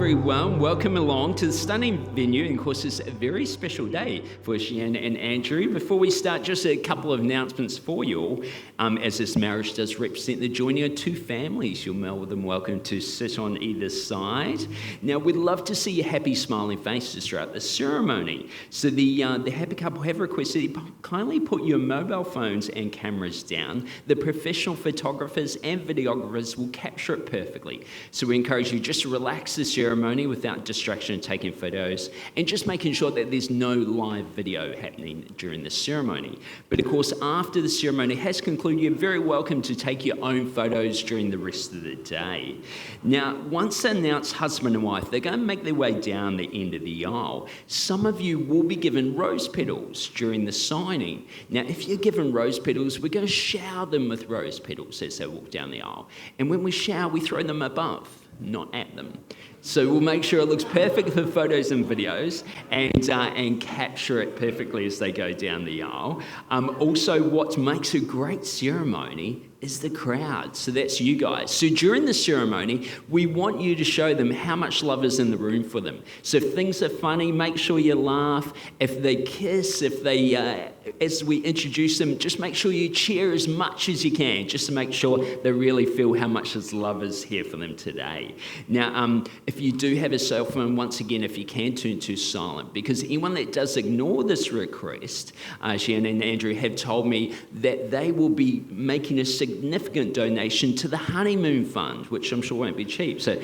everyone. Welcome along to the stunning venue. And of course, it's a very special day for Shian and Andrew. Before we start, just a couple of announcements for you all. As this marriage does represent the joining of two families, you're more than welcome to sit on either side. Now, we'd love to see your happy, smiling faces throughout the ceremony. So the happy couple have requested you kindly put your mobile phones and cameras down. The professional photographers and videographers will capture it perfectly. So we encourage you just to relax the ceremony without distraction, taking photos, and just making sure that there's no live video happening during the ceremony. But of course, after the ceremony has concluded, you're very welcome to take your own photos during the rest of the day. Now, once announced husband and wife, they're going to make their way down the end of the aisle. Some of you will be given rose petals during the signing. Now, if you're given rose petals, we're going to shower them with rose petals as they walk down the aisle. And when we shower, we throw them above, not at them. So we'll make sure it looks perfect for photos and videos and capture it perfectly as they go down the aisle. Also, what makes a great ceremony is the crowd. So that's you guys. So during the ceremony, we want you to show them how much love is in the room for them. So if things are funny, make sure you laugh. If they kiss, as we introduce them, just make sure you cheer as much as you can, just to make sure they really feel how much this love is here for them today. Now, if you do have a cell phone, once again, if you can, turn to silent, because anyone that does ignore this request, Shannon and Andrew have told me that they will be making a significant donation to the honeymoon fund, which I'm sure won't be cheap. So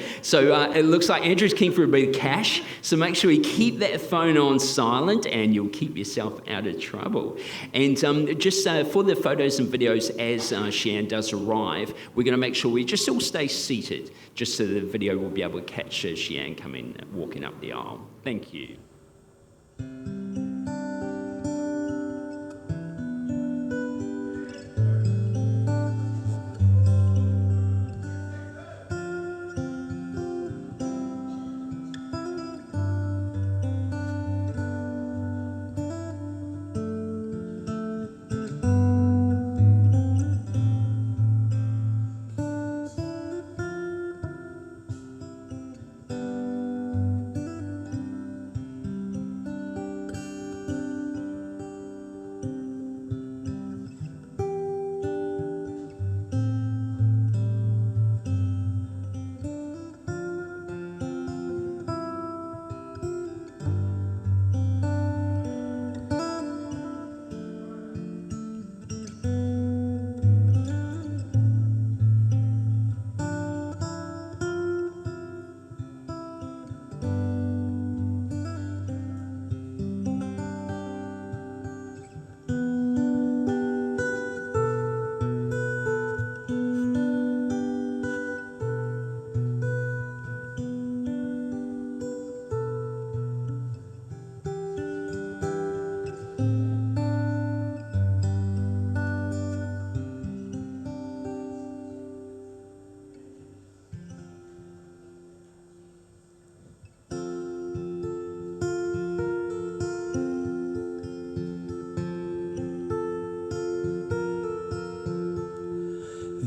it looks like Andrew's keen for a bit of cash, so make sure you keep that phone on silent and you'll keep yourself out of trouble. And just for the photos and videos, as Shan does arrive, we're going to make sure we just all stay seated, just so the video will be able to catch Shan walking up the aisle. Thank you.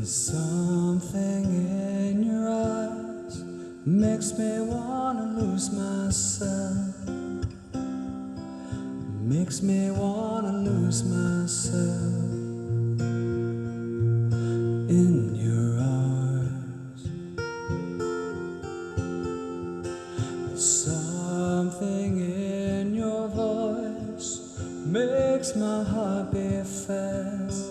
Something in your eyes makes me wanna lose myself. Makes me wanna lose myself in your arms. Something in your voice makes my heart beat fast.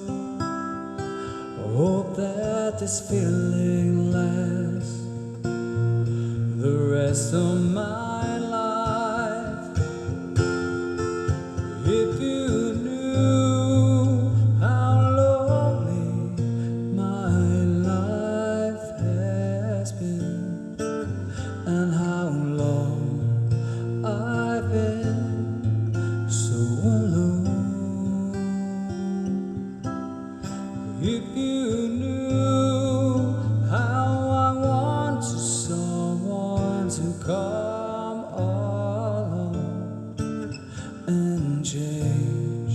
Hope that this feeling lasts the rest of my life. If you knew how lonely my life has been, and how long I've been so alone. If you knew how I want someone to come along and change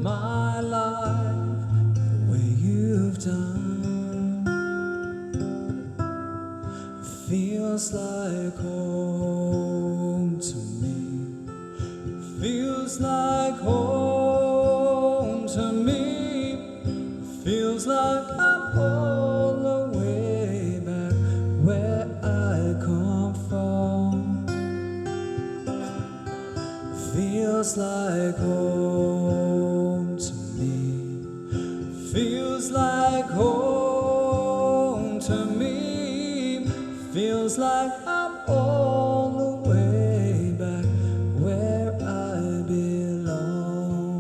my life the way you've done, feels like home. I'm all the way back where I come from. Feels like home to me. Feels like home to me. Feels like I'm all the way back where I belong.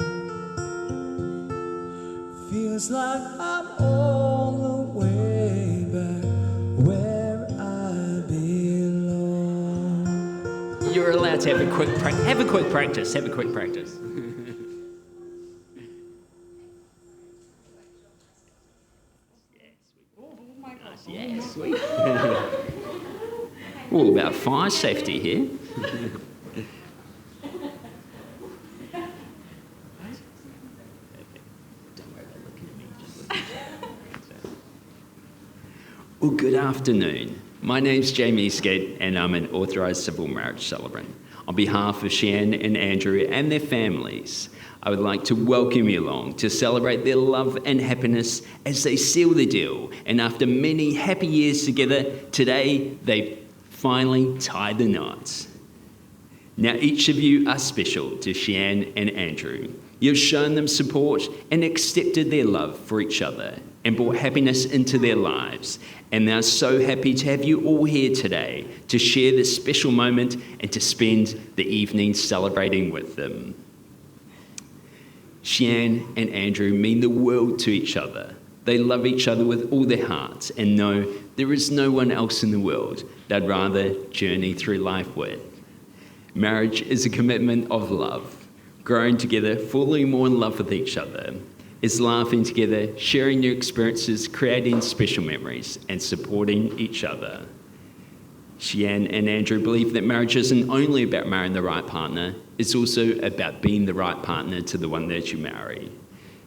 Feels like I'm all the way back where I belong. You're allowed to have a quick practice. Have a quick practice. Have a quick practice. Yeah, sweet. All about fire safety here. Well, good afternoon. My name's Jamie Eastgate, and I'm an authorised civil marriage celebrant. On behalf of Cheyenne and Andrew and their families, I would like to welcome you along to celebrate their love and happiness as they seal the deal. And after many happy years together, today they finally tie the knots. Now, each of you are special to Cheyenne and Andrew. You've shown them support and accepted their love for each other and brought happiness into their lives. And they're so happy to have you all here today to share this special moment and to spend the evening celebrating with them. Cheyenne and Andrew mean the world to each other. They love each other with all their hearts and know there is no one else in the world they'd rather journey through life with. Marriage is a commitment of love, growing together, falling more in love with each other. It's laughing together, sharing new experiences, creating special memories, and supporting each other. Cheyenne and Andrew believe that marriage isn't only about marrying the right partner, it's also about being the right partner to the one that you marry.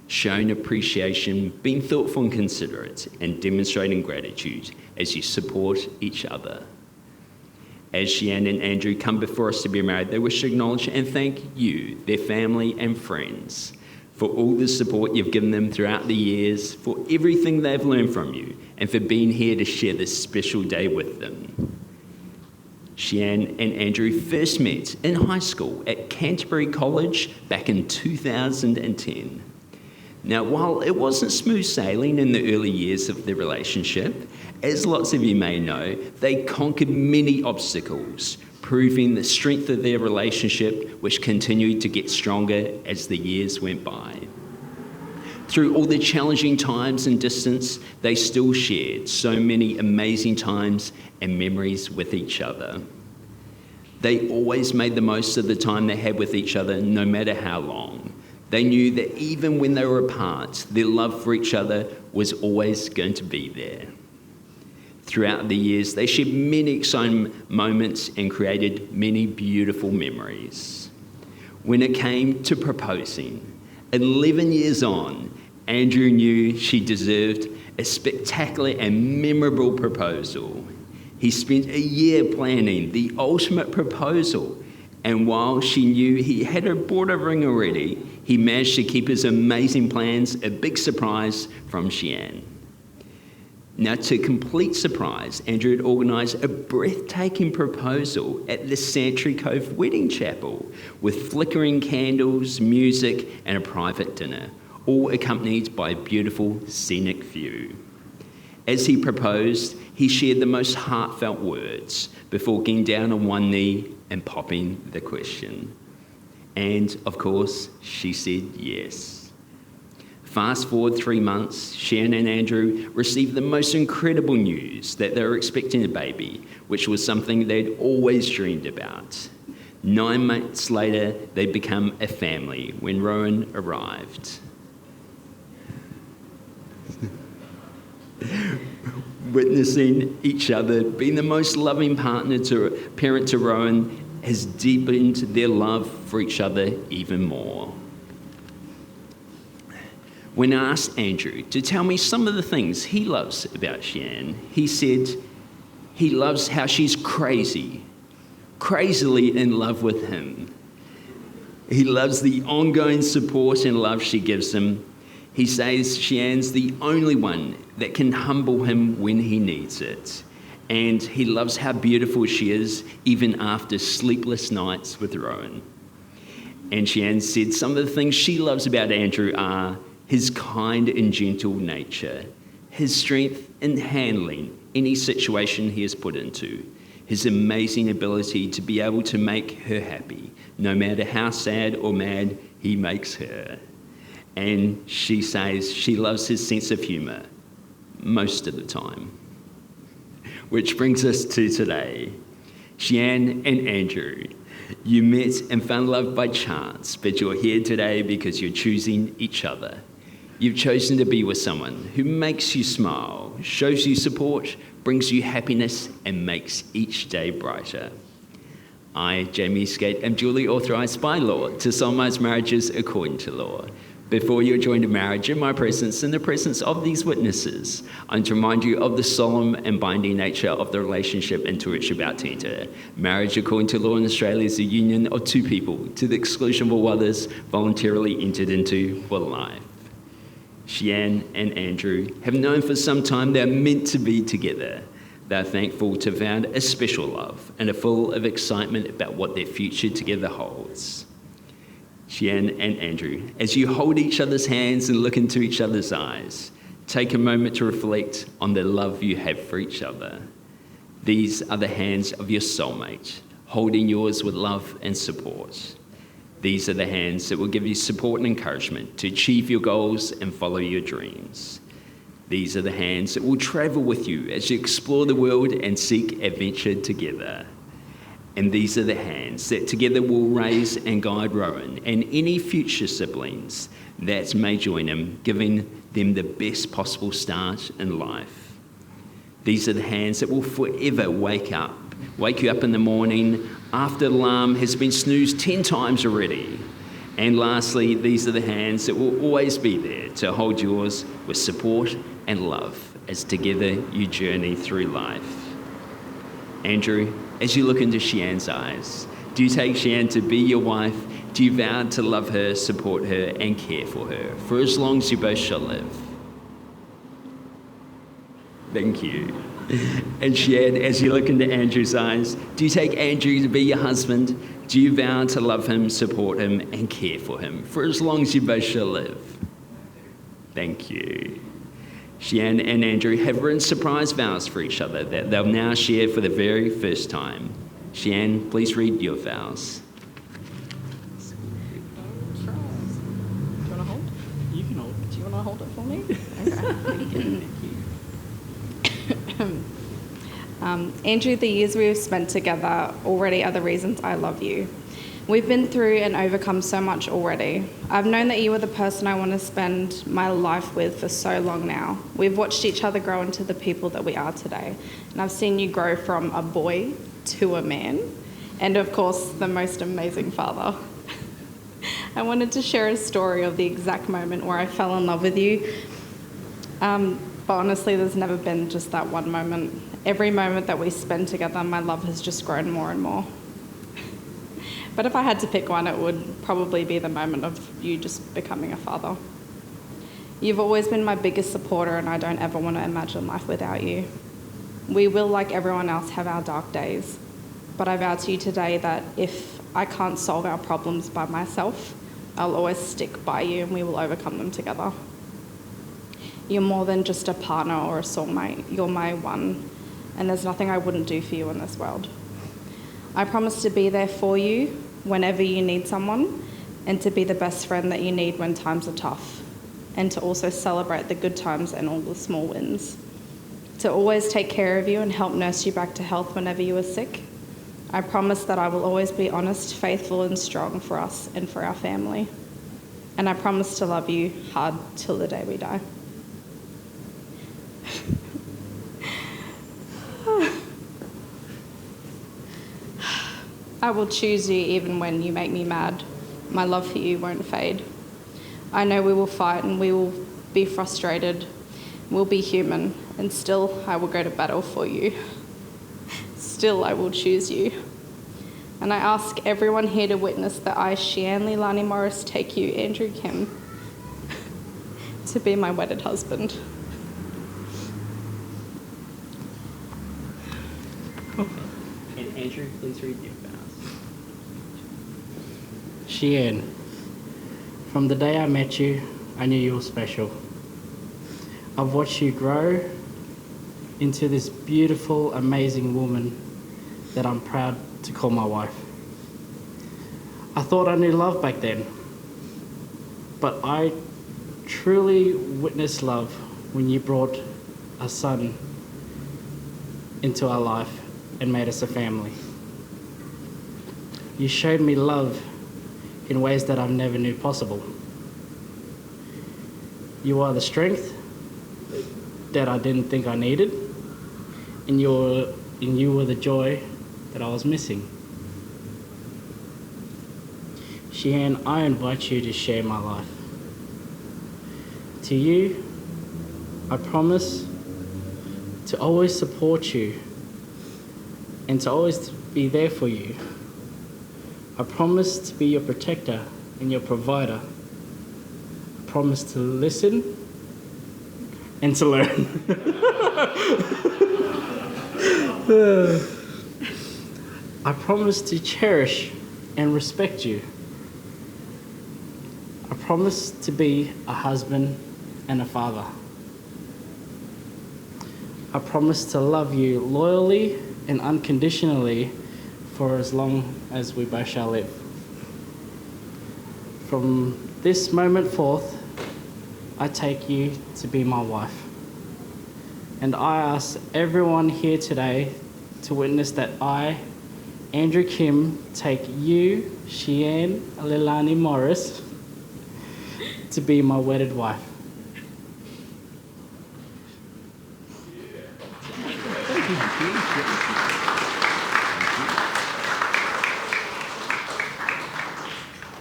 Showing appreciation, being thoughtful and considerate, and demonstrating gratitude as you support each other. As Cheyenne and Andrew come before us to be married, they wish to acknowledge and thank you, their family and friends, for all the support you've given them throughout the years, for everything they've learned from you, and for being here to share this special day with them. Cheyenne and Andrew first met in high school at Canterbury College back in 2010. Now, while it wasn't smooth sailing in the early years of their relationship, as lots of you may know, they conquered many obstacles, proving the strength of their relationship, which continued to get stronger as the years went by. Through all the challenging times and distance, they still shared so many amazing times and memories with each other. They always made the most of the time they had with each other, no matter how long. They knew that even when they were apart, their love for each other was always going to be there. Throughout the years, they shared many exciting moments and created many beautiful memories. When it came to proposing, 11 years on, Andrew knew she deserved a spectacular and memorable proposal. He spent a year planning the ultimate proposal, and while she knew he had her bought a ring already, he managed to keep his amazing plans a big surprise from Cheyenne. Now, to complete surprise, Andrew had organised a breathtaking proposal at the Santry Cove Wedding Chapel with flickering candles, music and a private dinner, all accompanied by a beautiful scenic view. As he proposed, he shared the most heartfelt words before getting down on one knee and popping the question. And, of course, she said yes. Fast forward 3 months, Cheyenne and Andrew received the most incredible news that they were expecting a baby, which was something they'd always dreamed about. 9 months later, they'd become a family when Rowan arrived. Witnessing each other being the most loving parent to Rowan has deepened their love for each other even more. When I asked Andrew to tell me some of the things he loves about Cheyenne, he said he loves how she's crazily in love with him. He loves the ongoing support and love she gives him. He says Shian's the only one that can humble him when he needs it. And he loves how beautiful she is, even after sleepless nights with Rowan. And Shian said some of the things she loves about Andrew are his kind and gentle nature, his strength in handling any situation he is put into, his amazing ability to be able to make her happy, no matter how sad or mad he makes her. And she says she loves his sense of humour most of the time. Which brings us to today. Shian and Andrew, you met and fell in love by chance, but you're here today because you're choosing each other. You've chosen to be with someone who makes you smile, shows you support, brings you happiness, and makes each day brighter. I, Jamie Skate, am duly authorised by law to solemnise marriages according to law. Before you're joined in marriage in my presence, in the presence of these witnesses, I'm to remind you of the solemn and binding nature of the relationship into which you're about to enter. Marriage, according to law in Australia, is a union of two people, to the exclusion of all others, voluntarily entered into for life. Shian and Andrew have known for some time they're meant to be together. They're thankful to have found a special love and are full of excitement about what their future together holds. Shian and Andrew, as you hold each other's hands and look into each other's eyes, take a moment to reflect on the love you have for each other. These are the hands of your soulmate, holding yours with love and support. These are the hands that will give you support and encouragement to achieve your goals and follow your dreams. These are the hands that will travel with you as you explore the world and seek adventure together. And these are the hands that together will raise and guide Rowan and any future siblings that may join him, giving them the best possible start in life. These are the hands that will forever wake you up in the morning after the alarm has been snoozed 10 times already. And lastly, these are the hands that will always be there to hold yours with support and love as together you journey through life. Andrew, as you look into Shian's eyes, do you take Shian to be your wife? Do you vow to love her, support her, and care for her for as long as you both shall live? Thank you. And Shian, as you look into Andrew's eyes, do you take Andrew to be your husband? Do you vow to love him, support him, and care for him for as long as you both shall live? Thank you. Shian and Andrew have written surprise vows for each other that they'll now share for the very first time. Shian, please read your vows. Do you want to hold? You can hold. Do you want to hold it for me? Okay. Andrew, the years we've spent together already are the reasons I love you. We've been through and overcome so much already. I've known that you are the person I want to spend my life with for so long now. We've watched each other grow into the people that we are today. And I've seen you grow from a boy to a man. And of course, the most amazing father. I wanted to share a story of the exact moment where I fell in love with you. But honestly, there's never been just that one moment. Every moment that we spend together, my love has just grown more and more. But if I had to pick one, it would probably be the moment of you just becoming a father. You've always been my biggest supporter, and I don't ever want to imagine life without you. We will, like everyone else, have our dark days. But I vow to you today that if I can't solve our problems by myself, I'll always stick by you and we will overcome them together. You're more than just a partner or a soulmate. You're my one, and there's nothing I wouldn't do for you in this world. I promise to be there for you whenever you need someone, and to be the best friend that you need when times are tough, and to also celebrate the good times and all the small wins. To always take care of you and help nurse you back to health whenever you are sick. I promise that I will always be honest, faithful and strong for us and for our family. And I promise to love you hard till the day we die. I will choose you even when you make me mad. My love for you won't fade. I know we will fight and we will be frustrated. We'll be human, and still I will go to battle for you. Still I will choose you. And I ask everyone here to witness that I, Shian Leilani Morris, take you, Andrew Kim, to to be my wedded husband. And Andrew, please read your vows. Sheann, from the day I met you, I knew you were special. I've watched you grow into this beautiful, amazing woman that I'm proud to call my wife. I thought I knew love back then, but I truly witnessed love when you brought a son into our life and made us a family. You showed me love in ways that I never knew possible. You are the strength that I didn't think I needed, and you were the joy that I was missing. Sheann, I invite you to share my life. To you, I promise to always support you and to always be there for you. I promise to be your protector and your provider. I promise to listen and to learn. I promise to cherish and respect you. I promise to be a husband and a father. I promise to love you loyally and unconditionally for as long as we both shall live. From this moment forth, I take you to be my wife. And I ask everyone here today to witness that I, Andrew Kim, take you, Sheann Lilani Morris, to be my wedded wife.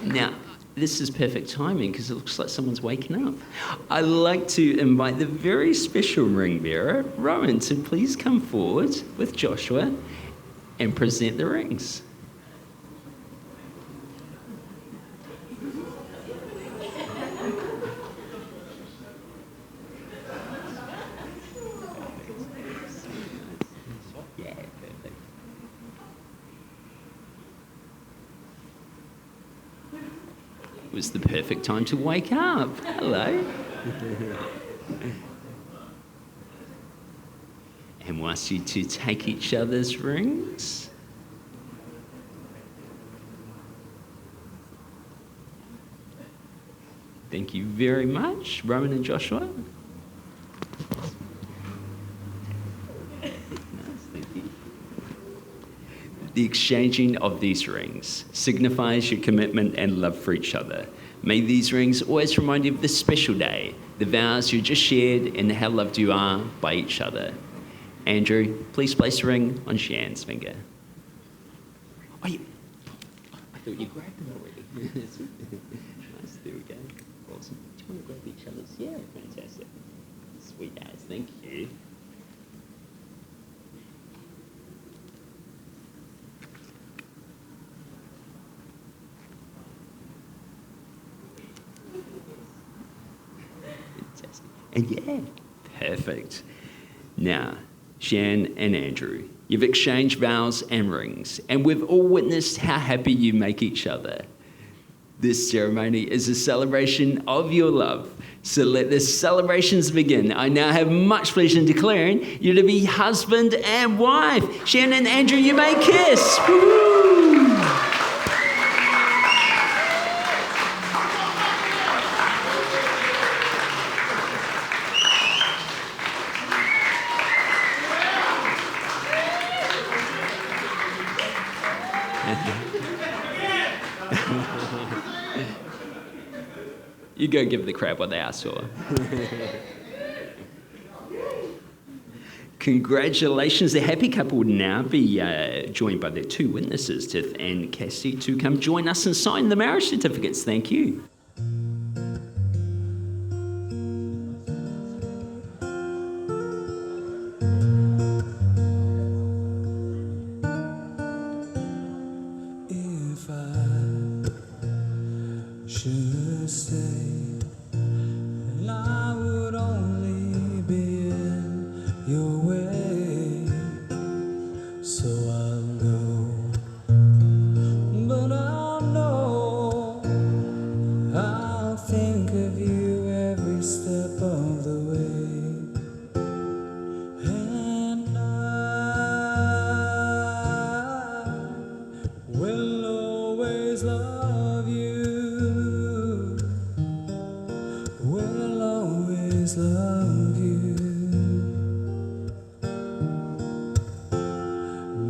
Now, this is perfect timing because it looks like someone's waking up. I'd like to invite the very special ring bearer, Rowan, to please come forward with Joshua and present the rings. Yeah, perfect. It was the perfect time to wake up. Hello. And wants you to take each other's rings. Thank you very much, Rowan and Joshua. Nice, thank you. The exchanging of these rings signifies your commitment and love for each other. May these rings always remind you of this special day, the vows you just shared, and how loved you are by each other. Andrew, please place a ring on Sheann's finger. Oh, I thought you grabbed them already. Nice, there we go. Awesome. Do you want to grab each other's? Yeah, fantastic. Sweet as, thank you. Fantastic. And yeah, perfect. Now, Sheann and Andrew, you've exchanged vows and rings, and we've all witnessed how happy you make each other. This ceremony is a celebration of your love. So let the celebrations begin. I now have much pleasure in declaring you to be husband and wife. Sheann and Andrew, you may kiss. Woo! You go give the crowd what they asked for. Congratulations. The happy couple would now be joined by their two witnesses, Tiff and Cassie, to come join us and sign the marriage certificates. Thank you. If I should stay, and I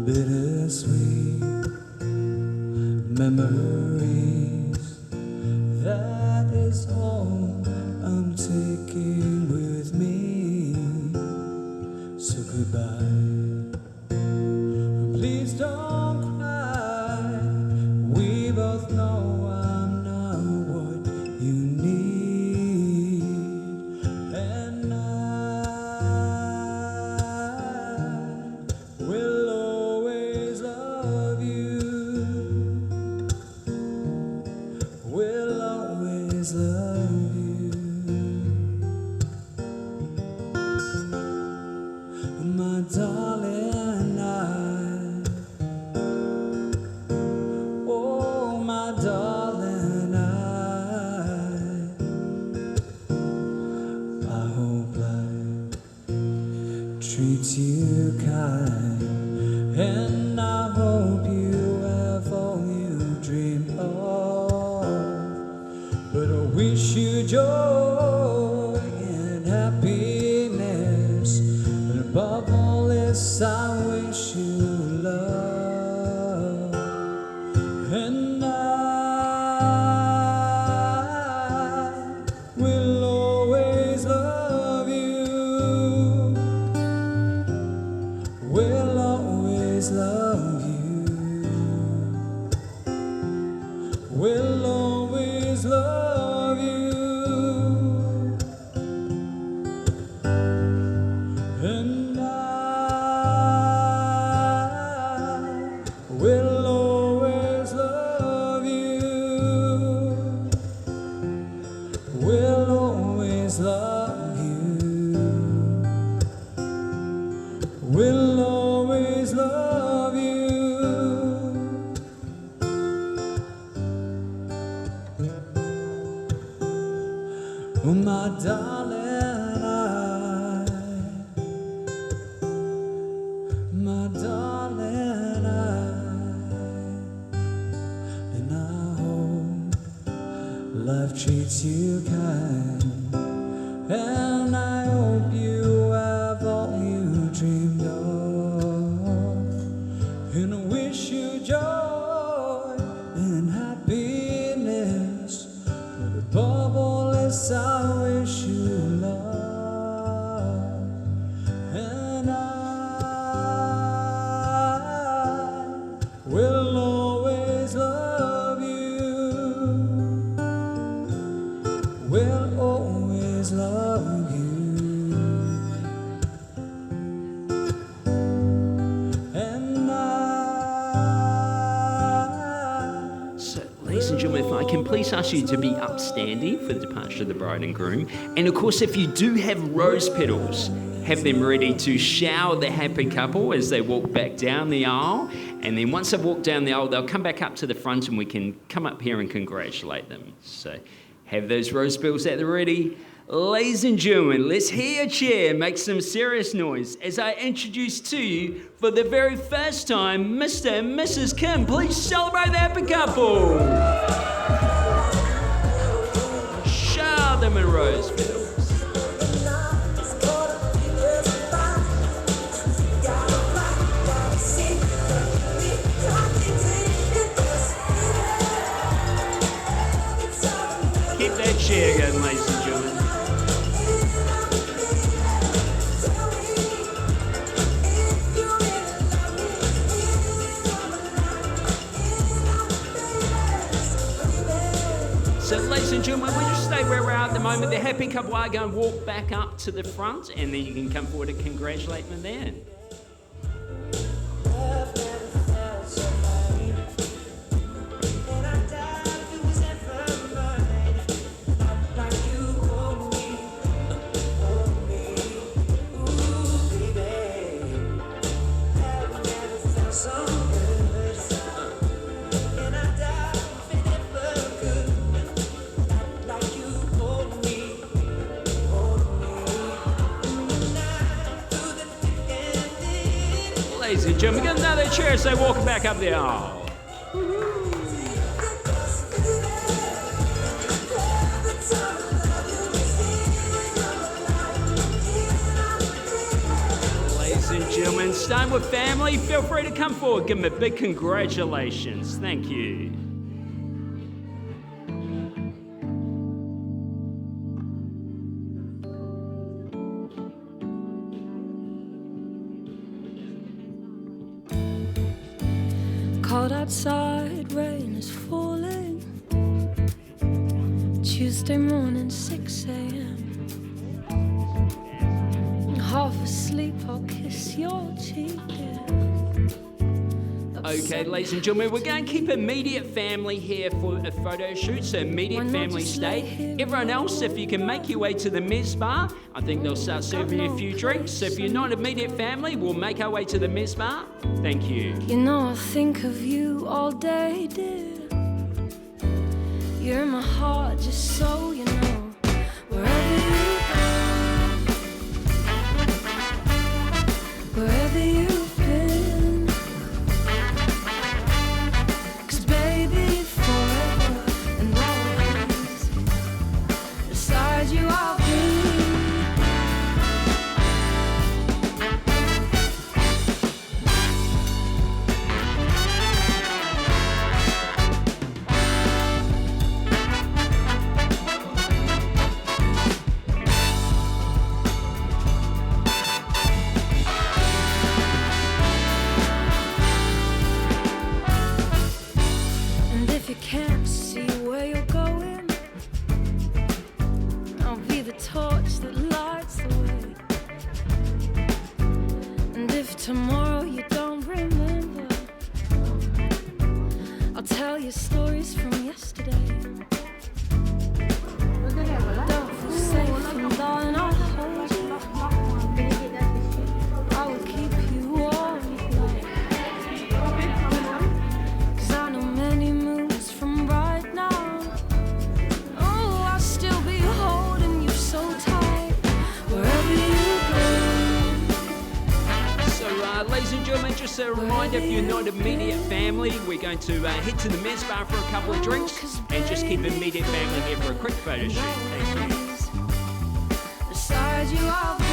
bittersweet memories. That is all I'm taking with me. So goodbye. Please don't cry. We both know I'm not what you need, and I will always love you. Will always love you, my darling. Oh, my darling, I hope life treats you kind, and I hope you have all you dream of. But I wish you joy and happiness, and above all this, I wish you love. And I will always love you. Will always love you. Will always love you. And I will always love you. Will always love you. Will always love you. Oh, my darling, my darling, and I hope life treats you kind, and I hope you have all you dreamed of, and I wish you joy and happiness, but above all this I wish you love, and I will always love you. Will always love you. And So, ladies and gentlemen, if I can please ask you to be upstanding for the departure of the bride and groom. And of course, if you do have rose petals, have them ready to shower the happy couple as they walk back down the aisle. And then once they've walked down the aisle, they'll come back up to the front and we can come up here and congratulate them. So have those rose petals at the ready. Ladies and gentlemen, let's hear your chair make some serious noise as I introduce to you for the very first time, Mr. and Mrs. Kim. Please celebrate the happy couple. Shower them in rose petals. Keep that chair going, ladies and gentlemen. So, ladies and gentlemen, we'll just stay where we're at the moment. The happy couple are going to walk back up to the front, and then you can come forward and congratulate them there. Ladies and gentlemen, get another chair as they walk back up the aisle. Ladies and gentlemen. Starting with family, feel free to come forward. Give them a big congratulations. Thank you. Cold outside, rain is falling. Tuesday morning, 6 a.m. Half asleep, I'll kiss your cheek. Okay, ladies and gentlemen, we're going to keep immediate family here for a photo shoot, so immediate family stay. Everyone else, if you can make your way to the Mez Bar, I think they'll start serving you a few drinks. So if you're not immediate family, we'll make our way to the Mez Bar. Thank you. You know I think of you all day, dear. You're in my heart, just so you know. Wherever you go, wherever you've been, 'cause baby, forever and always, beside you I'll be. And if you can't see where you're going, I'll be the torch that lights the way. And if tomorrow you don't remember, I'll tell you stories from yesterday. Don't feel safe, and darling, I'll hold you. I will keep you warm, 'cause I know many moons from right now. Oh, I'll still be holding you so tight, wherever you go. So, ladies and gentlemen, just a reminder, if you're not immediate family, we're going to head to the Mez Bar for a couple of drinks and just keep immediate family here for a quick photo shoot. Thank you. Beside you, I'll be.